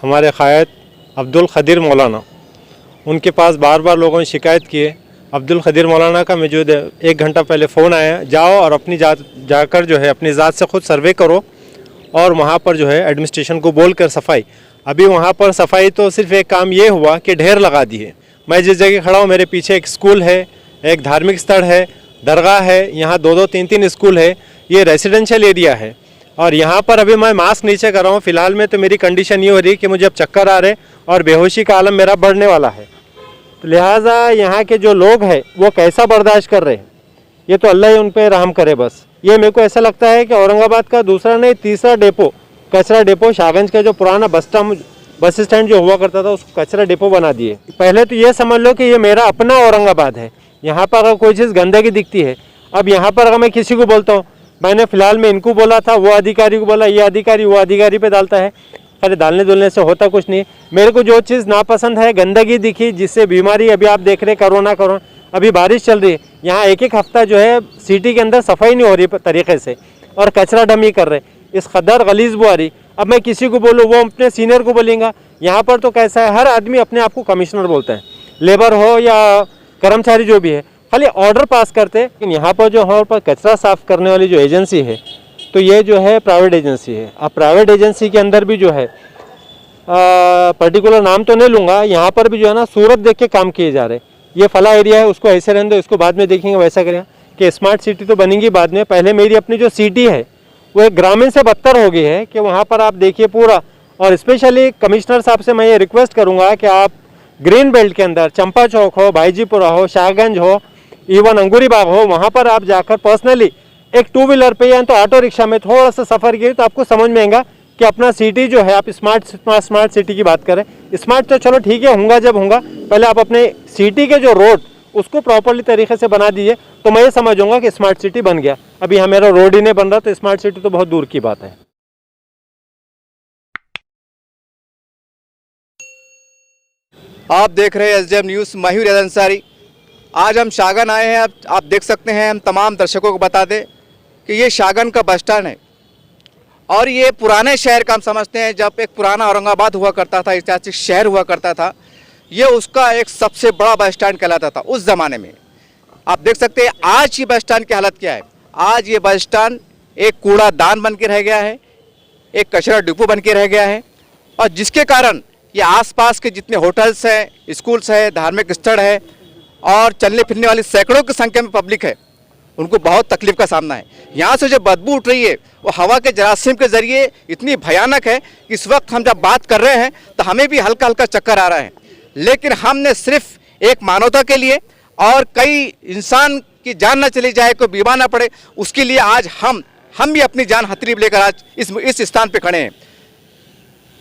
हमारे क़ायद अब्दुल ख़दीर मौलाना, उनके पास बार बार लोगों ने शिकायत की है। अब्दुल ख़दीर मौलाना का मुझे 1 घंटा पहले फ़ोन आया, जाओ और अपनी जाकर जो है अपनी ज़ात से ख़ुद सर्वे करो और वहाँ पर जो है एडमिनिस्ट्रेशन को बोल कर सफाई। अभी वहाँ पर सफाई तो सिर्फ एक काम ये हुआ कि ढेर लगा दिए। मैं जिस जगह खड़ा हूँ मेरे पीछे एक स्कूल है, एक धार्मिक स्थल है, दरगाह है, यहाँ 2-2 3-3 स्कूल है। ये रेजिडेंशियल एरिया है और यहाँ पर अभी मैं मास्क नीचे कर रहा हूँ। फ़िलहाल में तो मेरी कंडीशन ये हो रही है कि मुझे अब चक्कर आ रहे और बेहोशी का आलम मेरा बढ़ने वाला है। तो लिहाजा यहाँ के जो लोग हैं वो कैसा बर्दाश्त कर रहे हैं, ये तो अल्लाह ही उन पर रहम करे बस। ये मेरे को ऐसा लगता है कि औरंगाबाद का दूसरा नहीं तीसरा डेपो, कचरा डेपो, शाहगंज का जो पुराना बस स्टैंड जो हुआ करता था उसको कचरा डेपो बना दिए। पहले तो ये समझ लो कि ये मेरा अपना औरंगाबाद है। यहाँ पर अगर कोई चीज़ गंदगी दिखती है, अब यहाँ पर अगर मैं किसी को बोलता हूँ, मैंने फ़िलहाल में इनको बोला था, वो अधिकारी को बोला, ये अधिकारी वो अधिकारी पे डालता है। अरे डालने धुलने से होता कुछ नहीं। मेरे को जो चीज़ नापसंद है, गंदगी दिखी जिससे बीमारी, अभी आप देख रहे कोरोना, अभी बारिश चल रही है, यहाँ एक हफ्ता जो है सिटी के अंदर सफाई नहीं हो रही तरीके से और कचरा डमी कर रहे, इस कदर गलीज़ बो आ रही। अब मैं किसी को बोलूँ, वो अपने सीनियर को बोलेंगे। यहाँ पर तो कैसा है, हर आदमी अपने आप को कमिश्नर बोलता है, लेबर हो या कर्मचारी जो भी है, खाली ऑर्डर पास करते। लेकिन यहाँ पर जो हमारे पर कचरा साफ़ करने वाली जो एजेंसी है, तो ये जो है प्राइवेट एजेंसी है। अब प्राइवेट एजेंसी के अंदर भी जो है पर्टिकुलर नाम तो नहीं लूँगा, यहाँ पर भी जो है ना सूरत देख के काम किए जा रहे। ये फला एरिया है, उसको ऐसे रहने दो, इसको बाद में देखेंगे, वैसा करेंगे कि स्मार्ट सिटी तो बनेंगी बाद में। पहले मेरी अपनी जो सिटी है वो एक ग्रामीण से बदतर हो गई है कि वहाँ पर आप देखिए पूरा। और स्पेशली कमिश्नर साहब से मैं ये रिक्वेस्ट करूँगा कि आप ग्रीन बेल्ट के अंदर चंपा चौक हो, भाईजीपुरा हो, शाहगंज हो, इवन अंगूरी बाग हो, वहाँ पर आप जाकर पर्सनली एक 2 व्हीलर पे या तो ऑटो रिक्शा में थोड़ा सा सफ़र किए तो आपको समझ में आएगा कि अपना सिटी जो है, आप स्मार्ट सिटी की बात करें। स्मार्ट तो चलो ठीक है, होगा जब होगा, पहले आप अपने सिटी के जो रोड उसको प्रॉपर्ली तरीके से बना दीजिए तो मैं ये समझूंगा कि स्मार्ट सिटी बन गया। अभी यहाँ मेरा रोड ही नहीं बन रहा तो स्मार्ट सिटी तो बहुत दूर की बात है। आप देख रहे हैं SDM न्यूज़, मैं हूं रियाज अंसारी। आज हम शाहगंज आए हैं। आप देख सकते हैं, हम तमाम दर्शकों को बता दें कि ये शाहगंज का बस स्टैंड है और ये पुराने शहर का हम समझते हैं। जब एक पुराना औरंगाबाद हुआ करता था, ऐतिहासिक शहर हुआ करता था, ये उसका एक सबसे बड़ा बस स्टैंड कहलाता था उस ज़माने में। आप देख सकते हैं आज ये बस स्टैंड की हालत क्या है। आज ये बस स्टैंड एक कूड़ादान बन के रह गया है, एक कचरा डिपो बन के रह गया है और जिसके कारण ये आसपास के जितने होटल्स हैं, स्कूल्स हैं, धार्मिक स्थल है और चलने फिरने वाली सैकड़ों की संख्या में पब्लिक है, उनको बहुत तकलीफ का सामना है। यहाँ से जो बदबू उठ रही है वो हवा के जरासीम के ज़रिए इतनी भयानक है कि इस वक्त हम जब बात कर रहे हैं तो हमें भी हल्का हल्का चक्कर आ रहा है। लेकिन हमने सिर्फ एक मानवता के लिए और कई इंसान की जान न चली जाए, कोई बीमार ना पड़े, उसके लिए आज हम भी अपनी जान हथेली में लेकर आज इस स्थान पे खड़े हैं।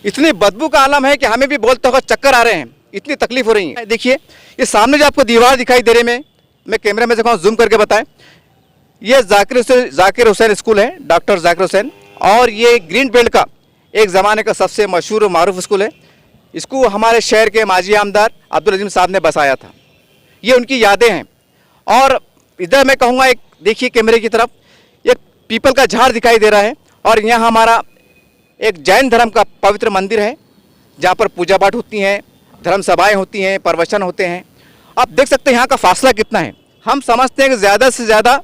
इतनी बदबू का आलम है कि हमें भी बोलते हुए चक्कर आ रहे हैं, इतनी तकलीफ हो रही है। देखिए ये सामने जो आपको दीवार दिखाई दे रही है, मैं कैमरे में दिखाऊँ, जूम करके बताएं, ये जाकिर हुसैन स्कूल है, डॉक्टर जाकिर हुसैन। और ये ग्रीन बेल्ट का एक ज़माने का सबसे मशहूर और मारूफ स्कूल है। इसको हमारे शहर के माजी आमदार अब्दुल अजीम साहब ने बसाया था। ये उनकी यादें हैं। और इधर मैं कहूँगा, एक देखिए कैमरे की तरफ, एक पीपल का झाड़ दिखाई दे रहा है और यहाँ हमारा एक जैन धर्म का पवित्र मंदिर है जहाँ पर पूजा पाठ होती हैं, धर्म सभाएँ होती हैं, प्रवचन होते हैं। आप देख सकते हैं यहाँ का फासला कितना है। हम समझते हैं कि ज़्यादा से ज़्यादा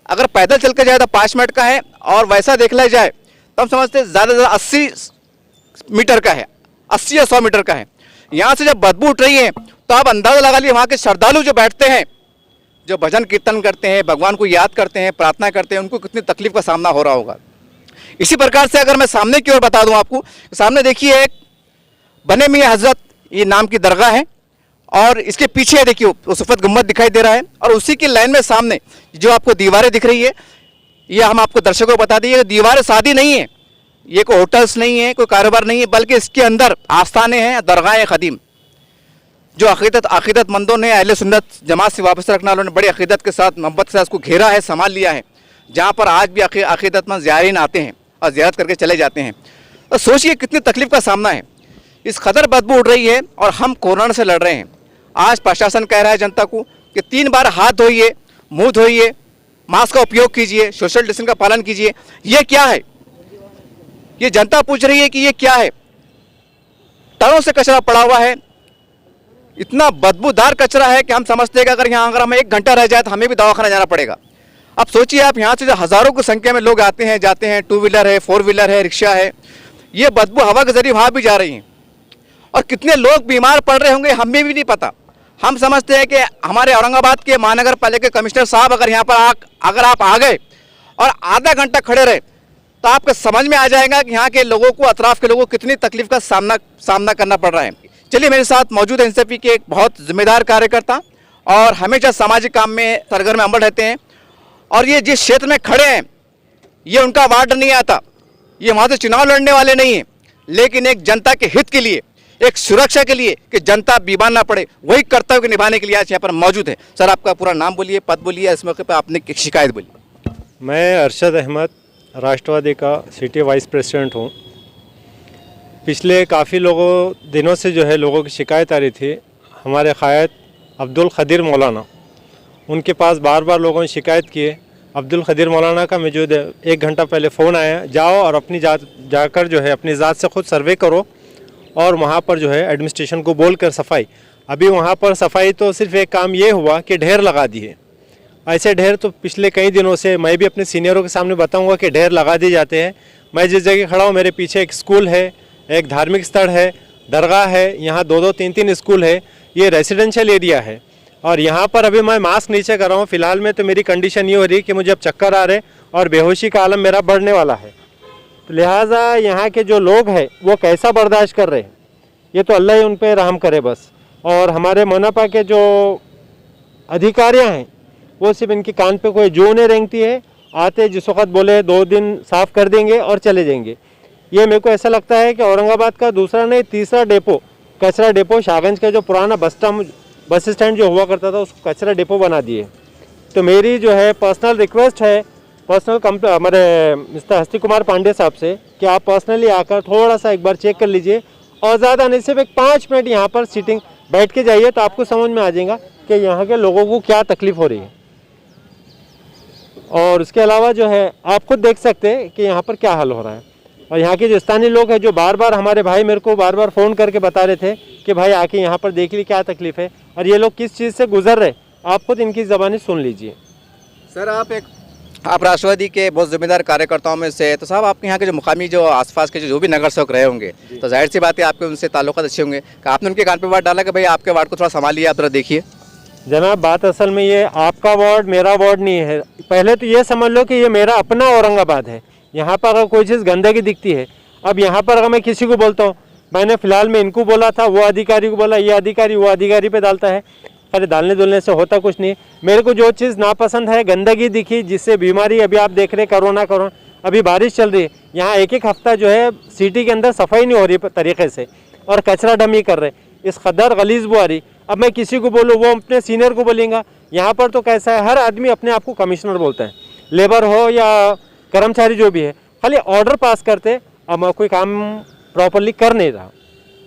अगर पैदल चल कर जाए तो 5 मिनट का है और वैसा देख लिया जाए तो हम समझते हैं ज़्यादा से ज़्यादा 80 मीटर का है, 80 या 100 मीटर का है। यहाँ से जब बदबू उठ रही है तो आप अंदाज़ा लगा लीजिए, वहाँ के श्रद्धालु जो बैठते हैं, जो भजन कीर्तन करते हैं, भगवान को याद करते हैं, प्रार्थना करते हैं, उनको कितनी तकलीफ का सामना हो रहा होगा। इसी प्रकार से अगर मैं सामने की ओर बता दूं आपको, सामने देखिए एक बने मियां हजरत ये नाम की दरगाह है और इसके पीछे देखिए वो सफ़ेद गुम्बद दिखाई दे रहा है और उसी की लाइन में सामने जो आपको दीवारें दिख रही है, ये हम आपको दर्शकों को बता दें, दीवारें सादी नहीं है, ये कोई होटल्स नहीं है, कोई कारोबार नहीं है, बल्कि इसके अंदर आस्थानें हैं, दरगाह ख़दीम, जो अक़ीदतमंदों ने, अहले सुन्नत जमात से वापस रखने वालों ने बड़ी अक़ीदत के साथ, मोहब्बत से उसको घेरा है, संभाल लिया है, जहाँ पर आज भी अक़ीदतमंद ज़ायरीन आते हैं और ज़ियारत करके चले जाते हैं। तो सोचिए कितनी तकलीफ़ का सामना है। इस कदर बदबू उड़ रही है और हम कोरोना से लड़ रहे हैं। आज प्रशासन कह रहा है जनता को कि 3 बार हाथ धोइए, मुँह धोइए, मास्क का उपयोग कीजिए, सोशल डिस्टेंस का पालन कीजिए। ये क्या है? ये जनता पूछ रही है कि ये क्या है? टनों से कचरा पड़ा हुआ है, इतना बदबूदार कचरा है कि हम समझते हैं कि अगर हमें 1 घंटा रह जाए तो हमें भी दवाखाना जाना पड़ेगा। अब सोचिए आप, यहाँ से जो हज़ारों की संख्या में लोग आते हैं जाते हैं, 2 व्हीलर है, 4 व्हीलर है, रिक्शा है, ये बदबू हवा के जरिए वहाँ भी जा रही है और कितने लोग बीमार पड़ रहे होंगे हमें भी नहीं पता। हम समझते हैं कि हमारे औरंगाबाद के महानगर पालिका के कमिश्नर साहब अगर आप आ गए और आधा घंटा खड़े रहे तो आपको समझ में आ जाएगा कि यहाँ के लोगों को, अतराफ के लोगों को कितनी तकलीफ का सामना करना पड़ रहा है। चलिए, मेरे साथ मौजूद है एनसीपी के एक बहुत जिम्मेदार कार्यकर्ता और हमेशा सामाजिक काम में सरगर्म अमल रहते हैं। और ये जिस क्षेत्र में खड़े हैं ये उनका वार्ड नहीं आता, ये वहाँ से चुनाव लड़ने वाले नहीं हैं, लेकिन एक जनता के हित के लिए, एक सुरक्षा के लिए कि जनता बीमार ना पड़े, वही कर्तव्य को निभाने के लिए आज यहाँ पर मौजूद है। सर, आपका पूरा नाम बोलिए, पद बोलिए, इस मौके पर आपने एक शिकायत बोली। मैं अरशद अहमद राष्ट्रवादी का सिटी वाइस प्रेसिडेंट हूँ। पिछले काफ़ी दिनों से जो है लोगों की शिकायत आ रही थी। हमारे क़ायद अब्दुल खदीर मौलाना, उनके पास बार बार लोगों ने शिकायत की है। अब्दुल खदीर मौलाना का मुझे 1 घंटा पहले फ़ोन आया, जाओ और अपनी जाकर जो है अपनी ज़ात से ख़ुद सर्वे करो और वहाँ पर जो है एडमिनिस्ट्रेशन को बोल कर सफाई। अभी वहाँ पर सफाई तो सिर्फ एक काम ये हुआ कि ढेर लगा दिए। ऐसे ढेर तो पिछले कई दिनों से मैं भी अपने सीनियरों के सामने बताऊंगा कि ढेर लगा दिए जाते हैं। मैं जिस जगह खड़ा हूँ मेरे पीछे एक स्कूल है, एक धार्मिक स्थल है, दरगाह है, यहाँ 2-2, 3-3 स्कूल है। ये रेजिडेंशियल एरिया है और यहाँ पर अभी मैं मास्क नीचे कर रहा हूँ। फ़िलहाल में तो मेरी कंडीशन ये हो रही है कि मुझे अब चक्कर आ रहे और बेहोशी का आलम मेरा बढ़ने वाला है। तो लिहाजा यहाँ के जो लोग हैं वो कैसा बर्दाश्त कर रहे हैं, ये तो अल्लाह ही उन पर रहम करे बस। और हमारे मनपा के जो अधिकारियाँ हैं वो सिर्फ इनकी कान पे कोई जू नहीं रेंगती है, आते जिस वक्त बोले 2 दिन साफ़ कर देंगे और चले जाएंगे। ये मेरे को ऐसा लगता है कि औरंगाबाद का दूसरा नहीं तीसरा डेपो, कचरा डेपो, शाहगंज का जो पुराना बस स्टैंड जो हुआ करता था उसको कचरा डेपो बना दिए। तो मेरी जो है पर्सनल रिक्वेस्ट है, हमारे मिस्टर हस्ती कुमार पांडे साहब से कि आप पर्सनली आकर थोड़ा सा एक बार चेक कर लीजिए और ज़्यादा नहीं सिर्फ एक 5 मिनट यहाँ पर सीटिंग बैठ के जाइए तो आपको समझ में आ जाएगा कि यहाँ के लोगों को क्या तकलीफ़ हो रही है। और उसके अलावा जो है आप खुद देख सकते हैं कि यहाँ पर क्या हाल हो रहा है। और यहाँ के जो स्थानीय लोग हैं जो बार बार हमारे भाई मेरे को बार बार फ़ोन करके बता रहे थे कि भाई आके यहाँ पर देख ली क्या तकलीफ़ है और ये लोग किस चीज़ से गुजर रहे, आप खुद इनकी ज़बानी सुन लीजिए। सर, आप राष्ट्रवादी के बहुत जिम्मेदार कार्यकर्ताओं में से, तो साहब आपके यहाँ के जो मुकामी जो आसपास के जो भी नगर सेवक रहे होंगे तो जाहिर सी बात है आपके उनसे ताल्लुकात अच्छे होंगे कि आपने उनके कान पे बात डाला कि भाई आपके वार्ड को थोड़ा संभालिए, आप थोड़ा देखिए। जनाब, बात असल में ये आपका वार्ड मेरा वार्ड नहीं है। पहले तो ये समझ लो कि ये मेरा अपना औरंगाबाद है। यहाँ पर अगर कोई चीज़ गंदगी दिखती है, अब यहाँ पर अगर मैं किसी को बोलता हूँ, मैंने फ़िलहाल में इनको बोला था, वो अधिकारी को बोला, ये अधिकारी वो अधिकारी पे डालता है। अरे डालने डुलने से होता कुछ नहीं। मेरे को जो चीज़ नापसंद है, गंदगी दिखी जिससे बीमारी, अभी आप देख रहे कोरोना, अभी बारिश चल रही है, यहाँ एक हफ्ता जो है सिटी के अंदर सफाई नहीं हो रही तरीके से और कचरा डमी कर रहे, इस कदर गलीज़ बो आ रही। अब मैं किसी को बोलूँ वो अपने सीनियर को बोलेंगा। यहाँ पर तो कैसा है, हर आदमी अपने आप को कमिश्नर बोलता है, लेबर हो या कर्मचारी जो भी है, खाली ऑर्डर पास करते, अब कोई काम प्रॉपरली कर नहीं रहा।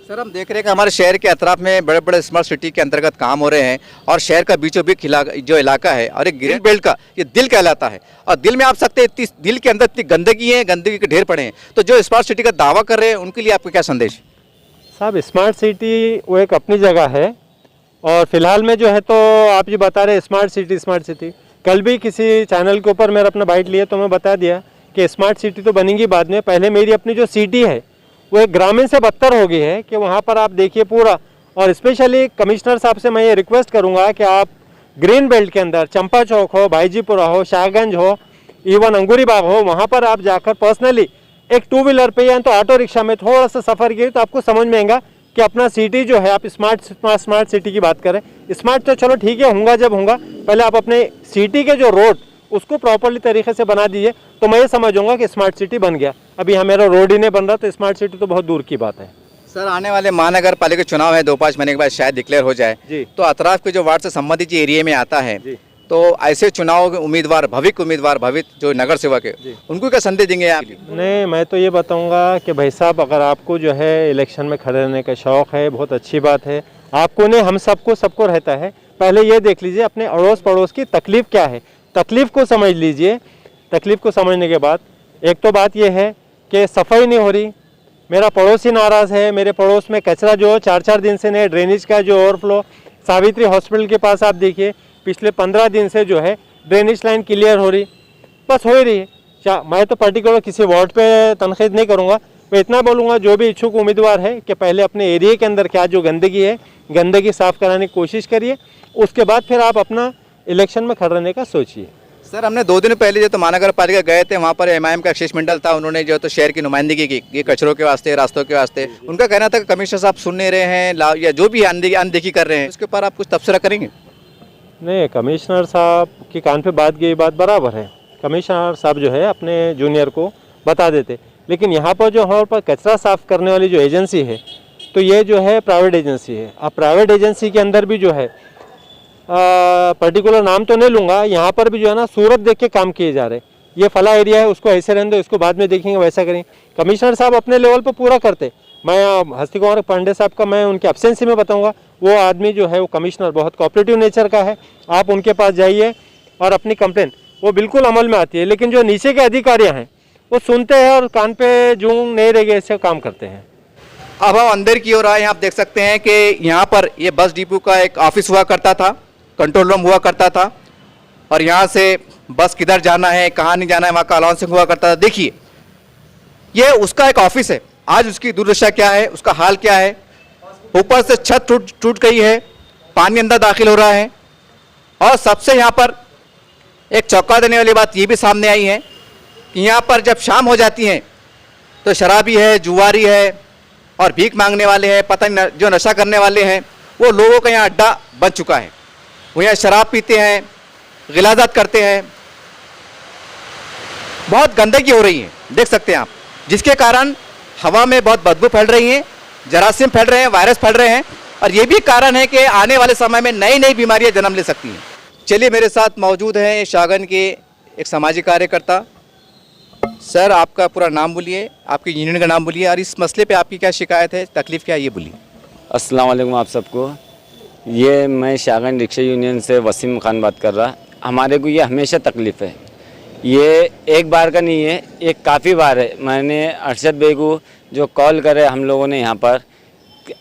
सर, हम देख रहे हैं कि हमारे शहर के अतराफ में बड़े बड़े स्मार्ट सिटी के अंतर्गत काम हो रहे हैं और शहर का बीचों बीच जो इलाका है और एक ग्रीन बेल्ट का ये दिल कहलाता है और दिल में आप सकते हैं दिल के अंदर इतनी गंदगी है, गंदगी के ढेर पड़े हैं। तो जो स्मार्ट सिटी का दावा कर रहे हैं उनके लिए आपको क्या संदेश? साहब, स्मार्ट सिटी वो एक अपनी जगह है और फिलहाल में जो है तो आप ये बता रहे स्मार्ट सिटी। कल भी किसी चैनल के ऊपर मेरा अपना बाइट लिया तो मैं बता दिया कि स्मार्ट सिटी तो बनेंगी बाद में, पहले मेरी अपनी जो सिटी है वो एक ग्रामीण से बदतर हो गई है कि वहाँ पर आप देखिए पूरा। और स्पेशली कमिश्नर साहब से मैं ये रिक्वेस्ट करूँगा कि आप ग्रीन बेल्ट के अंदर चंपा चौक हो, भाईजीपुरा हो, शाहगंज हो, इवन अंगूरी बाग हो, वहाँ पर आप जाकर पर्सनली एक 2 व्हीलर पे या तो ऑटो रिक्शा में थोड़ा सा सफ़र किए तो आपको समझ में आएगा कि अपना सिटी जो है, आप स्मार्ट सिटी की बात करें। स्मार्ट तो चलो ठीक है, होगा जब होगा, पहले आप अपने सिटी के जो रोड उसको प्रॉपरली तरीके से बना दीजिए तो मैं ये समझूंगा कि स्मार्ट सिटी बन गया। अभी यहाँ मेरा रोड ही नहीं बन रहा तो स्मार्ट सिटी तो बहुत दूर की बात है। सर, आने वाले महानगर पालिका चुनाव है, 2-5 महीने के बाद शायद डिक्लेयर हो जाए जी। तो अतराफ के जो वार्ड से संबंधित जो एरिया में आता है तो ऐसे चुनाव के उम्मीदवार, भवित जो नगर सेवक है, उनको क्या संदेश देंगे आप? नहीं, मैं तो ये बताऊंगा कि भाई साहब, अगर आपको जो है इलेक्शन में खड़े रहने का शौक़ है, बहुत अच्छी बात है। आपको नहीं, हम सबको रहता है। पहले ये देख लीजिए अपने अड़ोस पड़ोस की तकलीफ़ क्या है, तकलीफ़ को समझ लीजिए। तकलीफ़ को समझने के बाद एक तो बात यह है कि सफाई नहीं हो रही, मेरा पड़ोसी नाराज़ है, मेरे पड़ोस में कचरा जो 4-4 दिन से नहीं, ड्रेनेज का जो ओवरफ्लो, सावित्री हॉस्पिटल के पास आप देखिए पिछले 15 दिन से जो है ड्रेनेज लाइन क्लियर हो रही, बस हो ही रही है। मैं तो पर्टिकुलर किसी वार्ड पे तनकीद नहीं करूँगा, मैं इतना बोलूँगा जो भी इच्छुक उम्मीदवार है कि पहले अपने एरिया के अंदर क्या जो गंदगी है, गंदगी साफ़ कराने की कोशिश करिए, उसके बाद फिर आप अपना इलेक्शन में खड़े का सोचिए। सर, हमने 2 दिन पहले जो तो महानगर पालिका गए थे, वहाँ पर एमआईएम का शिष्ट मंडल था, उन्होंने जो तो शहर की नुमाइंदगी की ये कचरों के वास्ते, रास्तों के वास्ते। उनका कहना था कि कमिश्नर साहब सुन नहीं रहे हैं या जो भी अनदेखी कर रहे हैं, उसके ऊपर आप कुछ तबसरा करेंगे? नहीं, कमिश्नर साहब की कान पे बात गई, बात बराबर है। कमिश्नर साहब जो है अपने जूनियर को बता देते, लेकिन यहाँ पर जो हमारे पास कचरा साफ़ करने वाली जो एजेंसी है, तो ये जो है प्राइवेट एजेंसी है। अब प्राइवेट एजेंसी के अंदर भी जो है पर्टिकुलर नाम तो नहीं लूँगा, यहाँ पर भी जो है ना सूरत देख के काम किए जा रहे। ये फला एरिया है, उसको ऐसे रहने दो, इसको बाद में देखेंगे, वैसा करेंगे। कमिश्नर साहब अपने लेवल पर पूरा करते। मैं हस्ती कुमार पांडे साहब का मैं उनके एब्सेंसी में बताऊंगा, वो आदमी जो है वो कमिश्नर बहुत कोऑपरेटिव नेचर का है। आप उनके पास जाइए और अपनी कंप्लेंट वो बिल्कुल अमल में आती है, लेकिन जो नीचे के अधिकारी हैं वो सुनते हैं और कान पे जूं नहीं रह गए ऐसे काम करते हैं। अब हम अंदर की ओर आए, आप देख सकते हैं कि यहाँ पर ये बस डिपो का एक ऑफिस हुआ करता था, कंट्रोल रूम हुआ करता था, और यहाँ से बस किधर जाना है, कहाँ नहीं जाना है, वहाँ का अनाउंसिंग हुआ करता था। देखिए, ये उसका एक ऑफिस है, आज उसकी दुर्दशा क्या है, उसका हाल क्या है। ऊपर से छत टूट गई है, पानी अंदर दाखिल हो रहा है, और सबसे यहाँ पर एक चौंका देने वाली बात ये भी सामने आई है कि यहाँ पर जब शाम हो जाती है तो शराबी है, जुआरी है और भीख मांगने वाले हैं, पता नहीं जो नशा करने वाले हैं, वो लोगों का यहाँ अड्डा बन चुका है। वो यहाँ शराब पीते हैं, गिलाज़त करते हैं, बहुत गंदगी हो रही है, देख सकते हैं आप, जिसके कारण हवा में बहुत बदबू फैल रही है, जरासीम फैल रहे हैं, वायरस फैल रहे हैं, और ये भी कारण है कि आने वाले समय में नई नई बीमारियां जन्म ले सकती हैं। चलिए, मेरे साथ मौजूद हैं शाहगंज के एक सामाजिक कार्यकर्ता। सर, आपका पूरा नाम बोलिए, आपकी यूनियन का नाम बोलिए, और इस मसले पे आपकी क्या शिकायत है, तकलीफ क्या है, ये बोलिए। अस्सलाम वालेकुम आप सबको। ये मैं शाहगंज रिक्शा यूनियन से वसीम खान बात कर रहा। हमारे को ये हमेशा तकलीफ़ है, ये एक बार का नहीं है, ये काफ़ी बार है। मैंने अरशद भाई को जो कॉल करे, हम लोगों ने यहाँ पर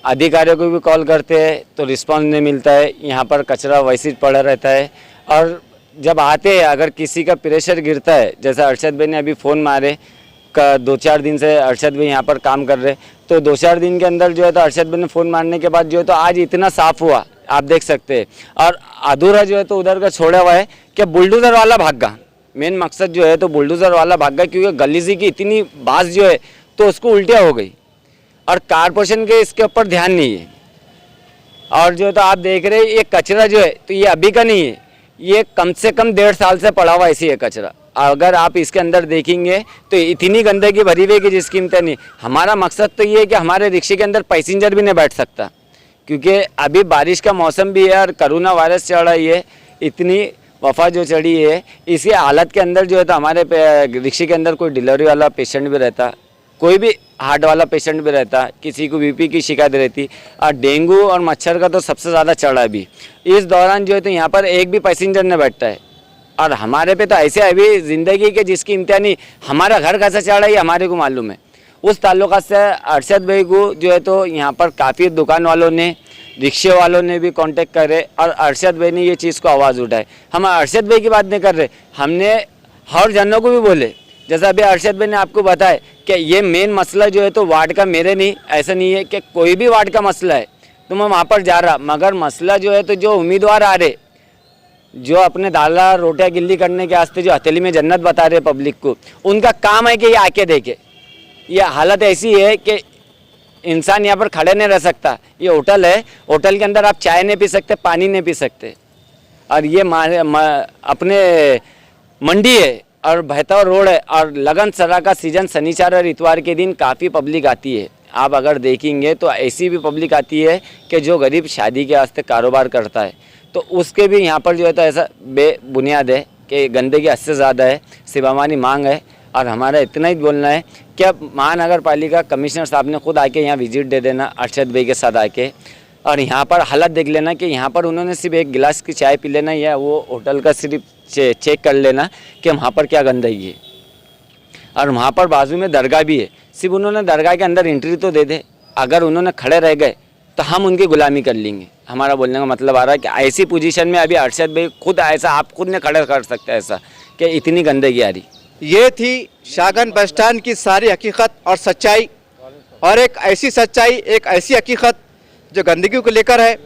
अधिकारियों को भी कॉल करते हैं तो रिस्पांस नहीं मिलता है। यहाँ पर कचरा वैसे ही पड़ा रहता है, और जब आते हैं अगर किसी का प्रेशर गिरता है, जैसे अरशद भाई ने अभी फ़ोन मारे, 2-4 दिन से अरशद भाई यहाँ पर काम कर रहे, तो 2-4 दिन के अंदर जो है तो अरशद भाई ने फ़ोन मारने के बाद जो है तो आज इतना साफ़ हुआ, आप देख सकते हैं। और अधूरा जो है तो उधर का छोड़ा हुआ है कि बुलडोज़र वाला भागा। मेन मकसद जो है तो बुलडोज़र वाला भागा, क्योंकि गलीजी की इतनी बास जो है तो उसको उल्टिया हो गई, और कारपोरेशन के इसके ऊपर ध्यान नहीं है। और जो तो आप देख रहे हैं ये कचरा जो है तो ये अभी का नहीं है, ये कम से कम 1.5 साल से पड़ा हुआ ऐसी है कचरा। अगर आप इसके अंदर देखेंगे तो इतनी गंदगी भरी हुई है कि जिसकी इम्तिया नहीं। हमारा मकसद तो ये है कि हमारे रिक्शे के अंदर पैसेंजर भी नहीं बैठ सकता, क्योंकि अभी बारिश का मौसम भी है और कोरोना वायरस चढ़ रही है, इतनी वफा जो चढ़ी है, इसी हालत के अंदर जो है तो हमारे रिक्शे के अंदर कोई डिलीवरी वाला पेशेंट भी रहता, कोई भी हार्ट वाला पेशेंट भी रहता, किसी को बीपी की शिकायत रहती, और डेंगू और मच्छर का तो सबसे ज़्यादा चढ़ा है अभी। इस दौरान जो है तो यहाँ पर एक भी पैसेंजर नहीं बैठता है, और हमारे पे तो ऐसे अभी ज़िंदगी के जिसकी इम्तिया नहीं, हमारा घर कैसा चढ़ा है ये हमारे को मालूम है। उस ताल्लुक़ से अरशद भाई को जो है तो यहाँ पर काफ़ी दुकान वालों ने, रिक्शे वालों ने भी कांटेक्ट करे, और अरशद भाई ने ये चीज़ को आवाज़ उठाए। हम अरशद भाई की बात नहीं कर रहे, हमने हर जनों को भी बोले, जैसा अभी अरशद भाई ने आपको बताया कि ये मेन मसला जो है तो वार्ड का मेरे नहीं, ऐसा नहीं है कि कोई भी वार्ड का मसला है तो मैं वहाँ पर जा रहा, मगर मसला जो है तो जो उम्मीदवार आ रहे, जो अपने दाला रोटियाँ गिल्ली करने के वास्ते जो हथेली में जन्नत बता रहे पब्लिक को, उनका काम है कि ये आके देखे। ये हालत ऐसी है कि इंसान यहाँ पर खड़े नहीं रह सकता। ये होटल है, होटल के अंदर आप चाय नहीं पी सकते, पानी नहीं पी सकते, और ये अपने मंडी है और बहता हुआ रोड है, और लगन सरा का सीजन शनिवार और इतवार के दिन काफ़ी पब्लिक आती है। आप अगर देखेंगे तो ऐसी भी पब्लिक आती है कि जो गरीब शादी के वास्ते कारोबार करता है, तो उसके भी यहाँ पर जो है तो ऐसा बेबुनियाद है कि गंदगी हद से ज़्यादा है। सिर्फ हमारी मांग है, और हमारा इतना ही बोलना है कि अब महानगर पालिका कमिश्नर साहब ने खुद आके यहाँ विजिट दे देना अरशद भाई के साथ आके, और यहाँ पर हालत देख लेना कि यहाँ पर उन्होंने सिर्फ एक गिलास की चाय पी लेना, या वो होटल का सिर्फ चेक कर लेना कि वहाँ पर क्या गंदगी है। और वहाँ पर बाजू में दरगाह भी है। सिर्फ उन्होंने दरगाह के अंदर एंट्री तो दे दे, अगर उन्होंने खड़े रह गए तो हम उनकी गुलामी कर लेंगे। हमारा बोलने का मतलब आ रहा है कि ऐसी पोजीशन में अभी अरशद भाई खुद ऐसा, आप खुद ने खड़े कर सकते हैं ऐसा कि इतनी गंदगी आ रही। ये थी शाहगंज बस स्टैंड की सारी हकीकत और सच्चाई, और एक ऐसी सच्चाई, एक ऐसी हकीकत जो गंदगी को लेकर है,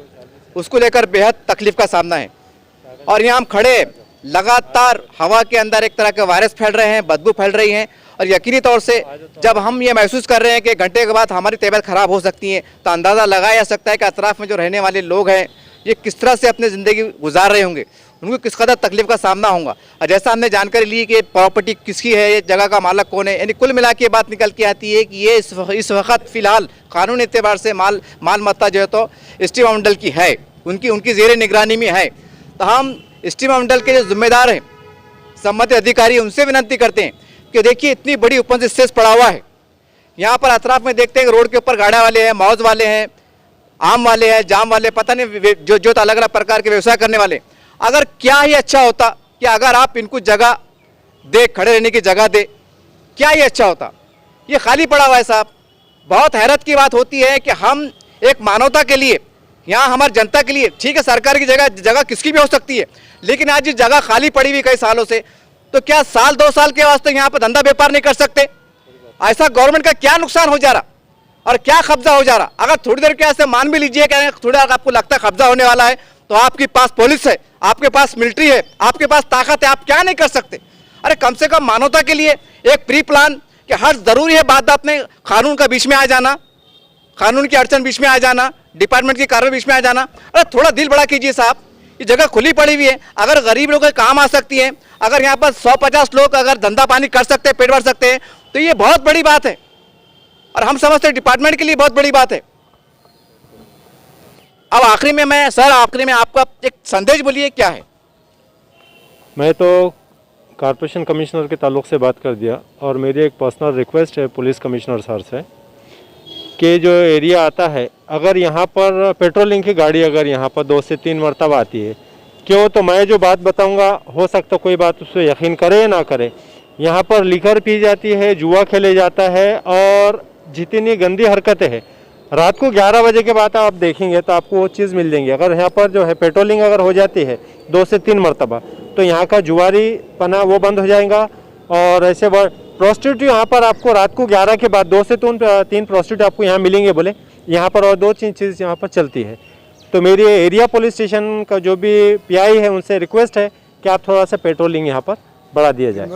उसको लेकर बेहद तकलीफ का सामना है। और यहाँ हम खड़े लगातार हवा के अंदर एक तरह के वायरस फैल रहे हैं, बदबू फैल रही हैं, और यकीनी तौर से जब हम ये महसूस कर रहे हैं कि घंटे के बाद हमारी तबीयत ख़राब हो सकती है, तो अंदाज़ा लगाया जा सकता है कि अतराफ़ में जो रहने वाले लोग हैं ये किस तरह से अपनी ज़िंदगी गुजार रहे होंगे, उनको किस कदर तकलीफ का सामना होगा। और जैसा हमने जानकारी ली कि प्रॉपर्टी किसकी है, ये जगह का मालिक कौन है, यानी कुल मिला के बात निकल के आती है कि ये इस वक्त फ़िलहाल कानूनी एतबार से माल मत्ता जो है तो स्टीमा मंडल की है, उनकी ज़ेर निगरानी में है। तो हम स्टीमा मंडल के जो जिम्मेदार हैं, संबंधित अधिकारी, उनसे विनती करते हैं कि देखिए इतनी बड़ी ओपन स्पेस पड़ा हुआ है, यहाँ पर अतराफ में देखते हैं कि रोड के ऊपर गाड़ा वाले हैं, मौज वाले हैं, आम वाले हैं, जाम वाले, पता नहीं जो अलग अलग प्रकार के व्यवसाय करने वाले। अगर क्या ही अच्छा होता कि अगर आप इनको जगह दे, खड़े रहने की जगह दे, क्या ही अच्छा होता। ये खाली पड़ा हुआ है साहब। बहुत हैरत की बात होती है कि हम एक मानवता के लिए, यहाँ हमारी जनता के लिए, ठीक है सरकार की जगह किसकी भी हो सकती है, लेकिन आज ये जगह खाली पड़ी हुई कई सालों से, तो क्या साल 2 साल के वास्ते यहाँ पर धंधा व्यापार नहीं कर सकते? ऐसा गवर्नमेंट का क्या नुकसान हो जा रहा और क्या कब्जा हो जा रहा? अगर थोड़ी देर के ऐसे मान भी लीजिए कि थोड़ा आपको लगता है कब्जा होने वाला है, तो आपके पास पुलिस है, आपके पास मिलिट्री है, आपके पास ताकत है, आप क्या नहीं कर सकते? अरे कम से कम मानवता के लिए एक प्री प्लान कि हर जरूरी है बात में कानून का बीच में आ जाना, कानून की अड़चन बीच में आ जाना, डिपार्टमेंट की कार्रवाई बीच में आ जाना। अरे थोड़ा दिल बड़ा कीजिए साहब, ये जगह खुली पड़ी हुई है, अगर गरीब लोगों के काम आ सकती है, अगर यहाँ पर 100-50 लोग अगर धंधा पानी कर सकते हैं, पेट भर सकते हैं, तो ये बहुत बड़ी बात है, और हम समझते हैं डिपार्टमेंट के लिए बहुत बड़ी बात है। अब आखिरी में आपका एक संदेश बोलिए, क्या है? मैं तो कॉर्पोरेशन कमिश्नर के ताल्लुक़ से बात कर दिया, और मेरी एक पर्सनल रिक्वेस्ट है पुलिस कमिश्नर सर से कि जो एरिया आता है, अगर यहाँ पर पेट्रोलिंग की गाड़ी अगर यहाँ पर 2 से 3 मरतबा आती है, क्यों, तो मैं जो बात बताऊँगा हो सकता कोई बात उस पर यकीन करे या ना करे, यहाँ पर लिकर पी जाती है, जुआ खेले जाता है, और जितनी गंदी हरकतें हैं, रात को 11 बजे के बाद आप देखेंगे तो आपको वो चीज़ मिल जाएंगी। अगर यहाँ पर जो है पेट्रोलिंग अगर हो जाती है 2 से 3 मरतबा, तो यहाँ का जुआरी पना वो बंद हो जाएगा। और ऐसे प्रोस्टिट्यूट यहाँ पर आपको रात को 11 के बाद 2 से 3 प्रोस्टिट्यूट आपको यहाँ मिलेंगे बोले यहाँ पर, और 2 चीज़ यहाँ पर चलती है। तो मेरी एरिया पुलिस स्टेशन का जो भी PI है उनसे रिक्वेस्ट है कि आप थोड़ा सा पेट्रोलिंग यहाँ पर बढ़ा दिया जाए।